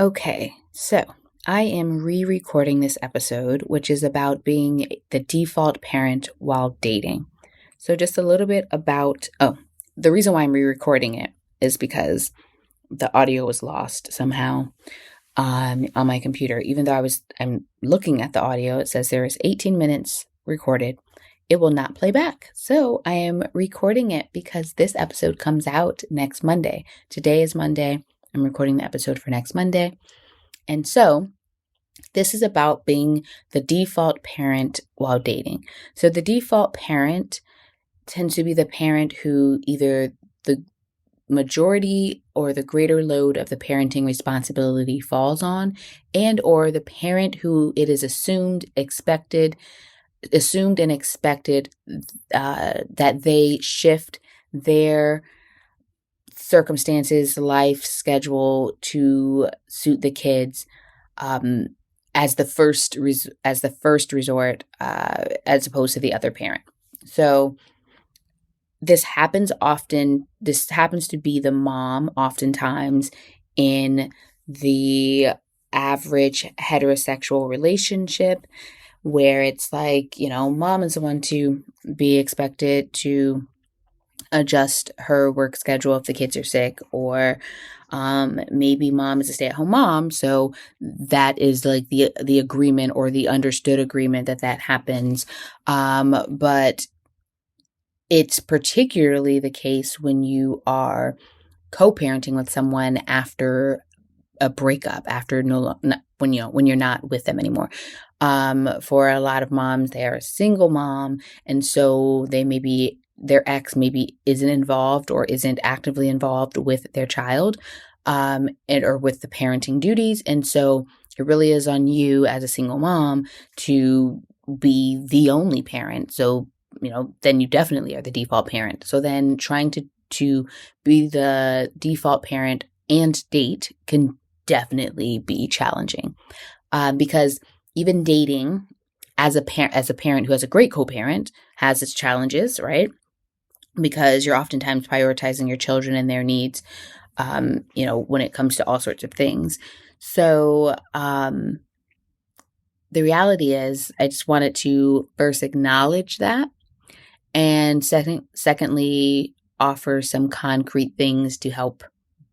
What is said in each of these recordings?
Okay, so I am re-recording this episode, which is about being the default parent while dating. So just a little bit about, the reason why I'm re-recording it is because the audio was lost somehow on my computer. Even though I'm looking at the audio, it says there is 18 minutes recorded. It will not play back. So I am recording it because this episode comes out next Monday. Today is Monday. I'm recording the episode for next Monday. And so this is about being the default parent while dating. So the default parent tends to be the parent who either the majority or the greater load of the parenting responsibility falls on, and or the parent who it is assumed and expected that they shift their circumstances, life schedule to suit the kids as the first resort, as opposed to the other parent. So this happens often. This happens to be the mom, oftentimes in the average heterosexual relationship, where it's like, mom is the one to be expected to adjust her work schedule if the kids are sick, or maybe mom is a stay-at-home mom, so that is like the agreement or the understood agreement that happens. But it's particularly the case when you are co-parenting with someone after a breakup, after when you're not with them anymore. For a lot of moms, they are a single mom, and so their ex maybe isn't involved or isn't actively involved with their child, or with the parenting duties. And so it really is on you as a single mom to be the only parent. So, then you definitely are the default parent. So then trying to be the default parent and date can definitely be challenging, because even dating as a parent who has a great co-parent has its challenges, right? Because you're oftentimes prioritizing your children and their needs, when it comes to all sorts of things. So the reality is, I just wanted to first acknowledge that, and secondly, offer some concrete things to help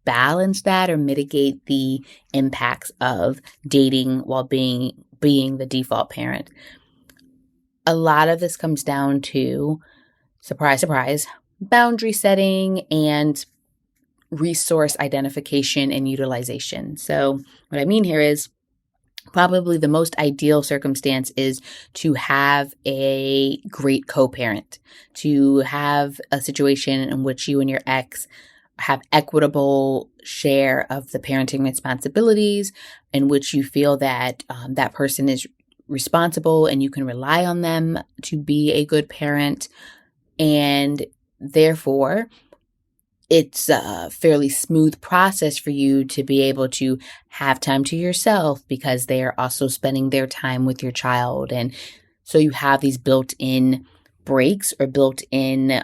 balance that or mitigate the impacts of dating while being the default parent. A lot of this comes down to, surprise, surprise, boundary setting and resource identification and utilization. So what I mean here is, probably the most ideal circumstance is to have a great co-parent, to have a situation in which you and your ex have equitable share of the parenting responsibilities, in which you feel that that person is responsible and you can rely on them to be a good parent. And therefore, it's a fairly smooth process for you to be able to have time to yourself, because they are also spending their time with your child. And so you have these built-in breaks or built-in,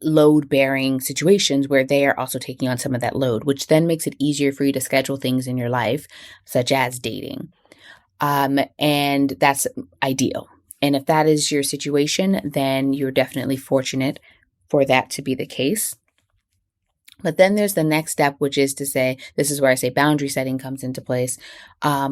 load-bearing situations where they are also taking on some of that load, which then makes it easier for you to schedule things in your life, such as dating. And that's ideal. And if that is your situation, then you're definitely fortunate for that to be the case. But then there's the next step, which is to say, this is where I say boundary setting comes into place,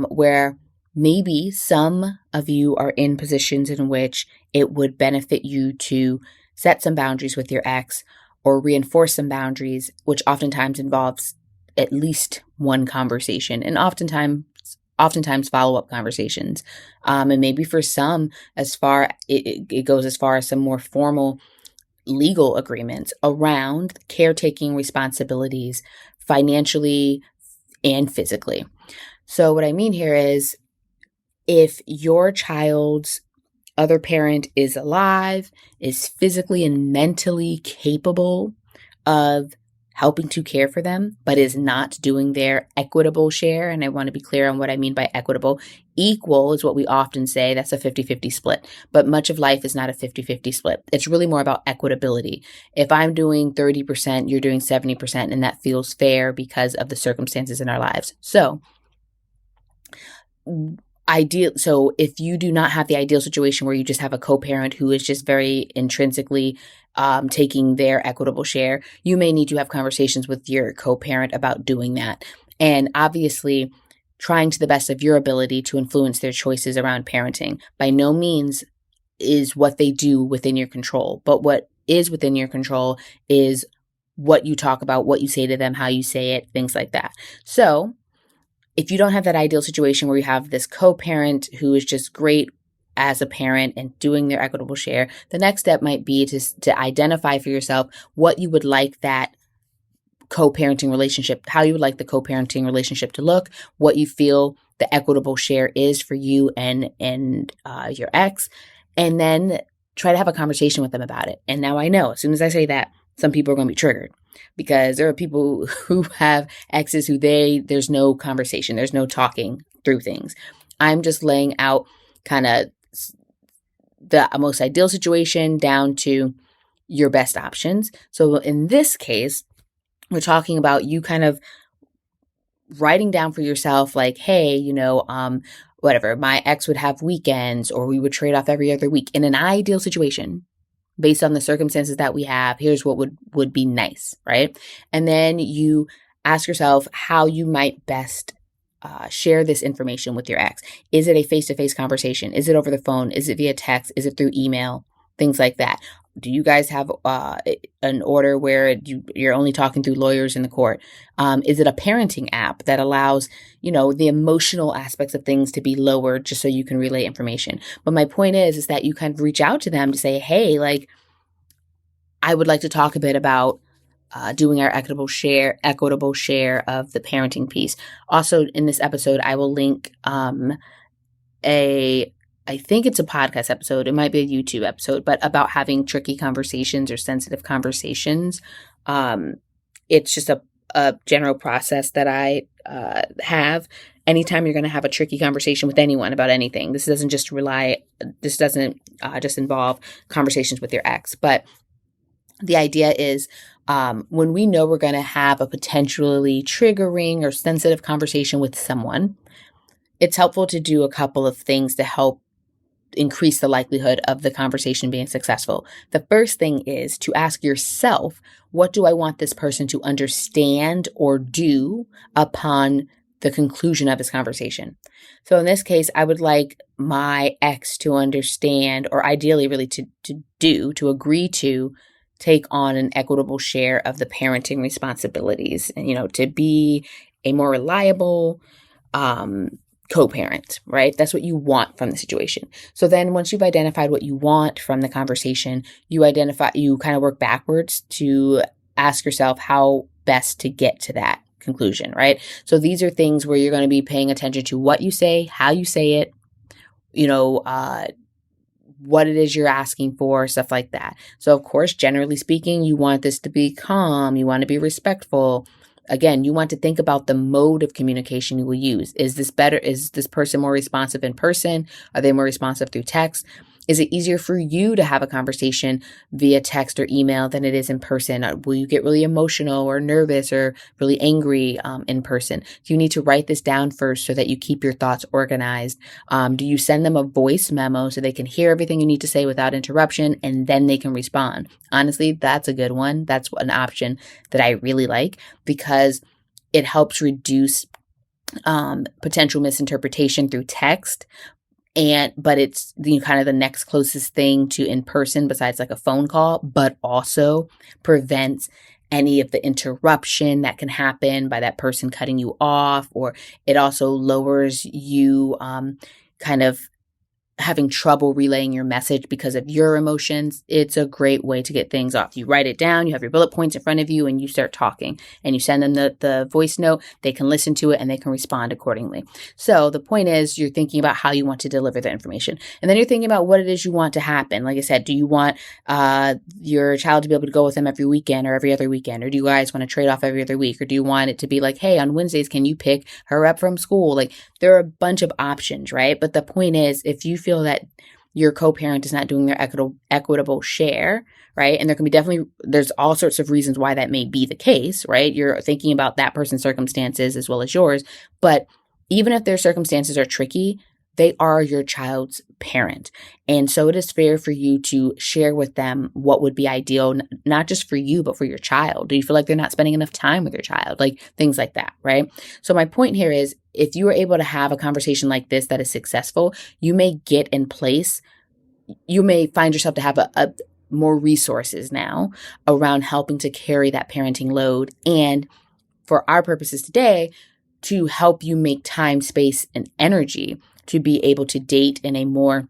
where maybe some of you are in positions in which it would benefit you to set some boundaries with your ex or reinforce some boundaries, which oftentimes involves at least one conversation, and oftentimes follow-up conversations. And maybe for some, it goes as far as some more formal legal agreements around caretaking responsibilities, financially and physically. So what I mean here is, if your child's other parent is alive, is physically and mentally capable of helping to care for them, but is not doing their equitable share. And I want to be clear on what I mean by equitable. Equal is what we often say. That's a 50-50 split. But much of life is not a 50-50 split. It's really more about equitability. If I'm doing 30%, you're doing 70%, and that feels fair because of the circumstances in our lives. So if you do not have the ideal situation where you just have a co-parent who is just very intrinsically taking their equitable share, you may need to have conversations with your co-parent about doing that. And obviously, trying to the best of your ability to influence their choices around parenting. By no means is what they do within your control, but what is within your control is what you talk about, what you say to them, how you say it, things like that. So if you don't have that ideal situation where you have this co-parent who is just great as a parent and doing their equitable share, the next step might be to identify for yourself what you would like that co-parenting relationship, how you would like the co-parenting relationship to look, what you feel the equitable share is for you and your ex, and then try to have a conversation with them about it. And now I know as soon as I say that, some people are going to be triggered because there are people who have exes who there's no conversation, there's no talking through things. I'm just laying out kind of the most ideal situation down to your best options. So in this case, we're talking about you kind of writing down for yourself, like, hey, whatever, my ex would have weekends or we would trade off every other week. In an ideal situation, based on the circumstances that we have, here's what would be nice, right? And then you ask yourself how you might best share this information with your ex. Is it a face-to-face conversation? Is it over the phone? Is it via text? Is it through email? Things like that. Do you guys have an order where you're only talking through lawyers in the court? Is it a parenting app that allows, the emotional aspects of things to be lowered just so you can relay information? But my point is that you kind of reach out to them to say, hey, like, I would like to talk a bit about doing our equitable share of the parenting piece. Also, in this episode, I will link I think it's a podcast episode. It might be a YouTube episode, but about having tricky conversations or sensitive conversations. It's just a general process that I have. Anytime you're going to have a tricky conversation with anyone about anything, this doesn't just involve conversations with your ex, but the idea is when we know we're going to have a potentially triggering or sensitive conversation with someone, it's helpful to do a couple of things to help increase the likelihood of the conversation being successful. The first thing is to ask yourself, what do I want this person to understand or do upon the conclusion of this conversation? So in this case, I would like my ex to understand, or ideally really to agree to take on an equitable share of the parenting responsibilities and, to be a more reliable, co-parent, right? That's what you want from the situation. So then once you've identified what you want from the conversation, you kind of work backwards to ask yourself how best to get to that conclusion, right? So these are things where you're going to be paying attention to what you say, how you say it, what it is you're asking for, stuff like that. So of course, generally speaking, you want this to be calm, you want to be respectful. Again, you want to think about the mode of communication you will use. Is this better? Is this person more responsive in person? Are they more responsive through text? Is it easier for you to have a conversation via text or email than it is in person? Will you get really emotional or nervous or really angry in person? Do you need to write this down first so that you keep your thoughts organized? Do you send them a voice memo so they can hear everything you need to say without interruption and then they can respond? Honestly, that's a good one. That's an option that I really like because it helps reduce potential misinterpretation through text. But it's kind of the next closest thing to in person besides like a phone call, but also prevents any of the interruption that can happen by that person cutting you off, or it also lowers you kind of having trouble relaying your message because of your emotions, it's a great way to get things off. You write it down, you have your bullet points in front of you, and you start talking. And you send them the voice note, they can listen to it, and they can respond accordingly. So the point is, you're thinking about how you want to deliver the information. And then you're thinking about what it is you want to happen. Like I said, do you want your child to be able to go with them every weekend or every other weekend? Or do you guys want to trade off every other week? Or do you want it to be like, hey, on Wednesdays, can you pick her up from school? Like, there are a bunch of options, right? But the point is, if you feel that your co-parent is not doing their equitable share, right? And there's all sorts of reasons why that may be the case, right? You're thinking about that person's circumstances as well as yours. But even if their circumstances are tricky, they are your child's parent. And so it is fair for you to share with them what would be ideal, not just for you, but for your child. Do you feel like they're not spending enough time with your child? Like things like that, right? So my point here is, if you are able to have a conversation like this that is successful, you may get in place, you may find yourself to have a more resources now around helping to carry that parenting load. And for our purposes today, to help you make time, space, and energy to be able to date in a more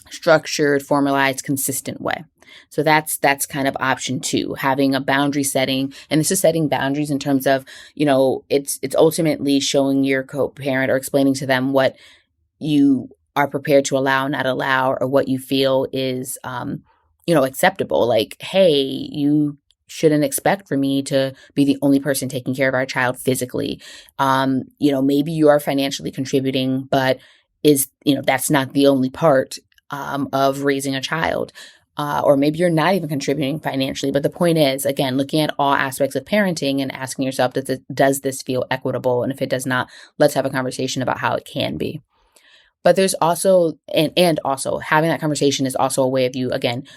structured, formalized, consistent way. So that's kind of option 2, having a boundary setting. And this is setting boundaries in terms of, it's ultimately showing your co-parent or explaining to them what you are prepared to allow, not allow, or what you feel is, acceptable. Like, hey, you shouldn't expect for me to be the only person taking care of our child physically. Maybe you are financially contributing, but that's not the only part of raising a child. Or maybe you're not even contributing financially. But the point is, again, looking at all aspects of parenting and asking yourself, does this feel equitable? And if it does not, let's have a conversation about how it can be. But there's also, and also having that conversation is also a way of you, again,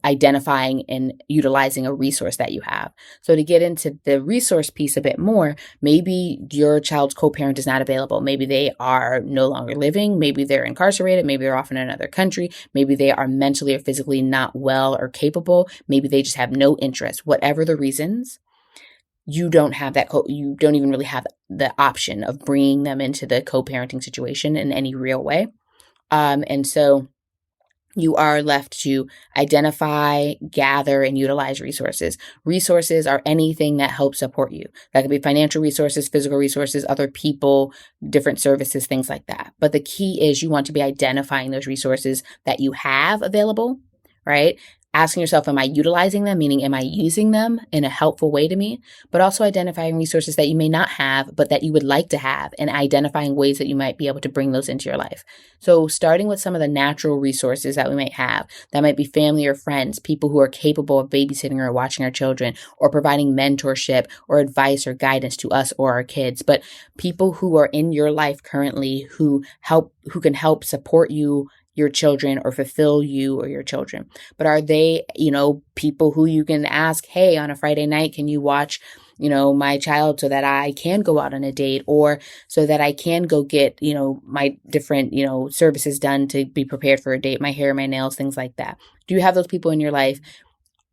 identifying and utilizing a resource that you have. So to get into the resource piece a bit more, maybe your child's co-parent is not available. Maybe they are no longer living. Maybe they're incarcerated. Maybe they're off in another country. Maybe they are mentally or physically not well or capable. Maybe they just have no interest. Whatever the reasons, you don't have that, you don't even really have the option of bringing them into the co-parenting situation in any real way. And so you are left to identify, gather, and utilize resources. Resources are anything that helps support you. That could be financial resources, physical resources, other people, different services, things like that. But the key is you want to be identifying those resources that you have available, right? Asking yourself, am I utilizing them? Meaning, am I using them in a helpful way to me? But also identifying resources that you may not have, but that you would like to have, and identifying ways that you might be able to bring those into your life. So starting with some of the natural resources that we might have, that might be family or friends, people who are capable of babysitting or watching our children, or providing mentorship or advice or guidance to us or our kids, but people who are in your life currently who can help support you, your children, or fulfill you or your children. But are they, people who you can ask, hey, on a Friday night, can you watch, my child so that I can go out on a date, or so that I can go get, my different, services done to be prepared for a date, my hair, my nails, things like that. Do you have those people in your life?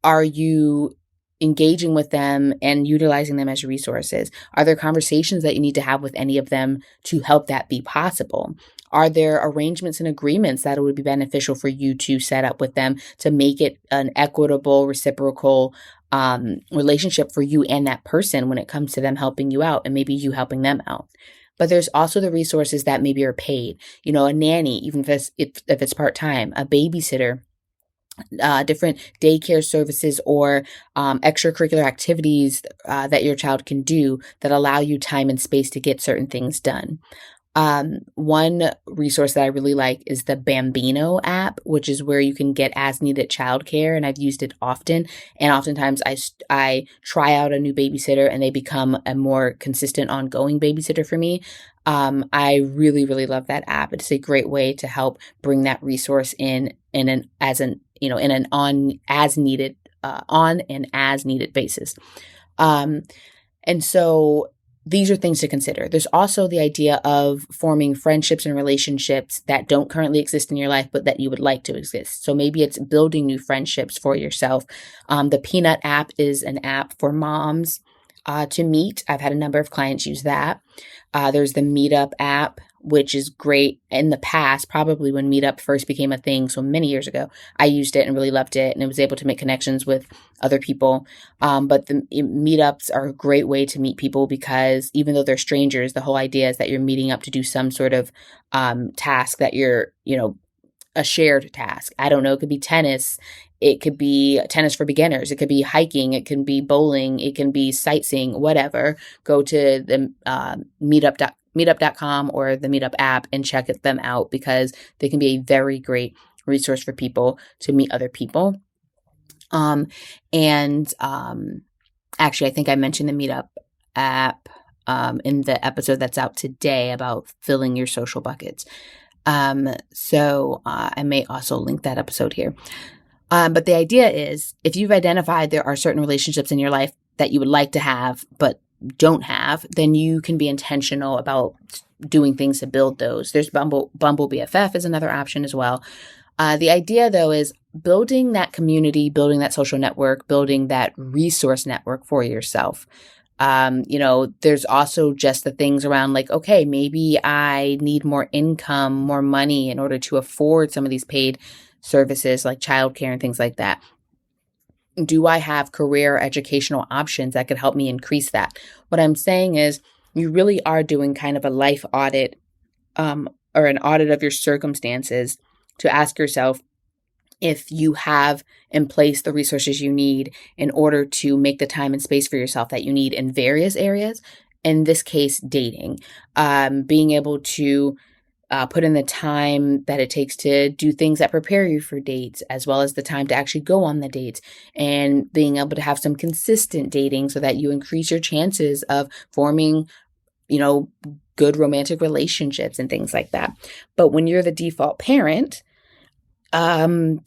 Are you engaging with them and utilizing them as resources? Are there conversations that you need to have with any of them to help that be possible? Are there arrangements and agreements that it would be beneficial for you to set up with them to make it an equitable, reciprocal relationship for you and that person when it comes to them helping you out and maybe you helping them out? But there's also the resources that maybe are paid, a nanny, even if it's part-time, a babysitter, different daycare services or extracurricular activities that your child can do that allow you time and space to get certain things done. One resource that I really like is the Bambino app, which is where you can get as needed childcare. And I've used it often. And oftentimes I try out a new babysitter and they become a more consistent ongoing babysitter for me. I really, really love that app. It's a great way to help bring that resource in an on and as needed basis. And so these are things to consider. There's also the idea of forming friendships and relationships that don't currently exist in your life, but that you would like to exist. So maybe it's building new friendships for yourself. The Peanut app is an app for moms to meet. I've had a number of clients use that. There's the Meetup app, which is great. In the past, probably when Meetup first became a thing, so many years ago, I used it and really loved it, and I was able to make connections with other people. But the meetups are a great way to meet people, because even though they're strangers, the whole idea is that you're meeting up to do some sort of task that you're, a shared task. I don't know. It could be tennis. It could be tennis for beginners. It could be hiking. It can be bowling. It can be sightseeing, whatever. Go to the meetup.com or the Meetup app and check them out, because they can be a very great resource for people to meet other people. Actually, I think I mentioned the Meetup app in the episode that's out today about filling your social buckets. So I may also link that episode here. But the idea is, if you've identified there are certain relationships in your life that you would like to have but don't have, then you can be intentional about doing things to build those. There's Bumble BFF is another option as well. The idea, though, is building that community, building that social network, building that resource network for yourself. There's also just the things around like, okay, maybe I need more income, more money in order to afford some of these paid services like childcare and things like that. Do I have career educational options that could help me increase that? What I'm saying is, you really are doing kind of a life audit, or an audit of your circumstances, to ask yourself if you have in place the resources you need in order to make the time and space for yourself that you need in various areas. In this case, dating, being able to put in the time that it takes to do things that prepare you for dates, as well as the time to actually go on the dates, and being able to have some consistent dating so that you increase your chances of forming, good romantic relationships and things like that. But when you're the default parent,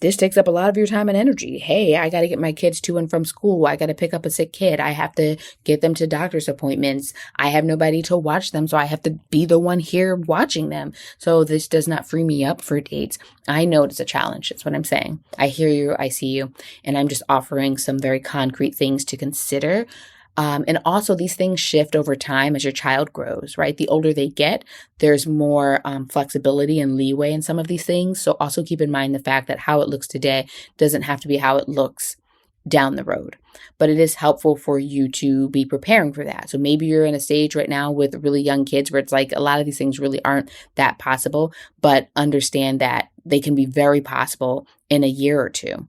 this takes up a lot of your time and energy. Hey, I got to get my kids to and from school. I got to pick up a sick kid. I have to get them to doctor's appointments. I have nobody to watch them, so I have to be the one here watching them. So this does not free me up for dates. I know it's a challenge. That's what I'm saying. I hear you. I see you. And I'm just offering some very concrete things to consider. And also, these things shift over time as your child grows, right? The older they get, there's more flexibility and leeway in some of these things. So also keep in mind the fact that how it looks today doesn't have to be how it looks down the road. But it is helpful for you to be preparing for that. So maybe you're in a stage right now with really young kids where it's like a lot of these things really aren't that possible, but understand that they can be very possible in a year or two.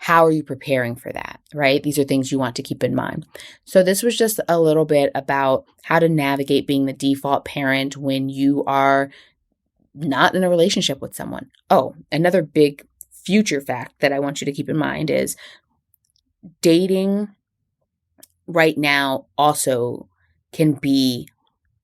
How are you preparing for that, right? These are things you want to keep in mind. So this was just a little bit about how to navigate being the default parent when you are not in a relationship with someone. Oh, another big future fact that I want you to keep in mind is dating right now also can be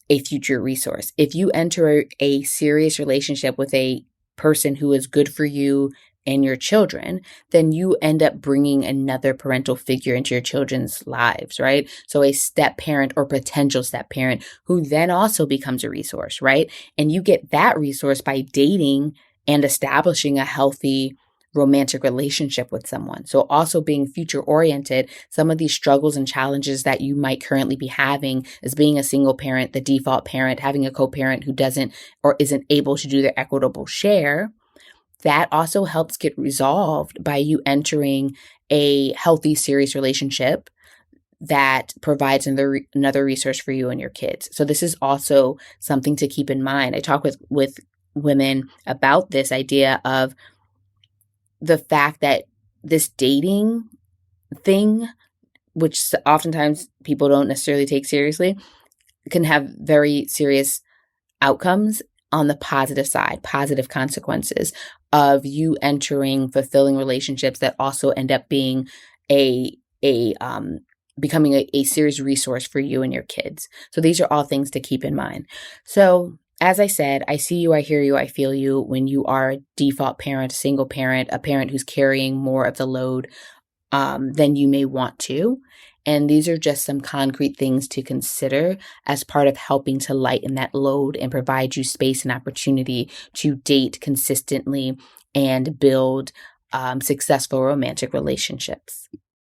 a future resource. If you enter a serious relationship with a person who is good for you and your children, then you end up bringing another parental figure into your children's lives, right? So a step parent or potential step parent who then also becomes a resource, right? And you get that resource by dating and establishing a healthy romantic relationship with someone. So also being future oriented, some of these struggles and challenges that you might currently be having as being a single parent, the default parent, having a co-parent who doesn't or isn't able to do their equitable share, that also helps get resolved by you entering a healthy, serious relationship that provides another resource for you and your kids. So this is also something to keep in mind. I talk with women about this idea of the fact that this dating thing, which oftentimes people don't necessarily take seriously, can have very serious outcomes on the positive side, positive consequences of you entering fulfilling relationships that also end up being becoming a serious resource for you and your kids. So these are all things to keep in mind. So as I said, I see you, I hear you, I feel you when you are a default parent, a single parent, a parent who's carrying more of the load than you may want to. And these are just some concrete things to consider as part of helping to lighten that load and provide you space and opportunity to date consistently and build successful romantic relationships.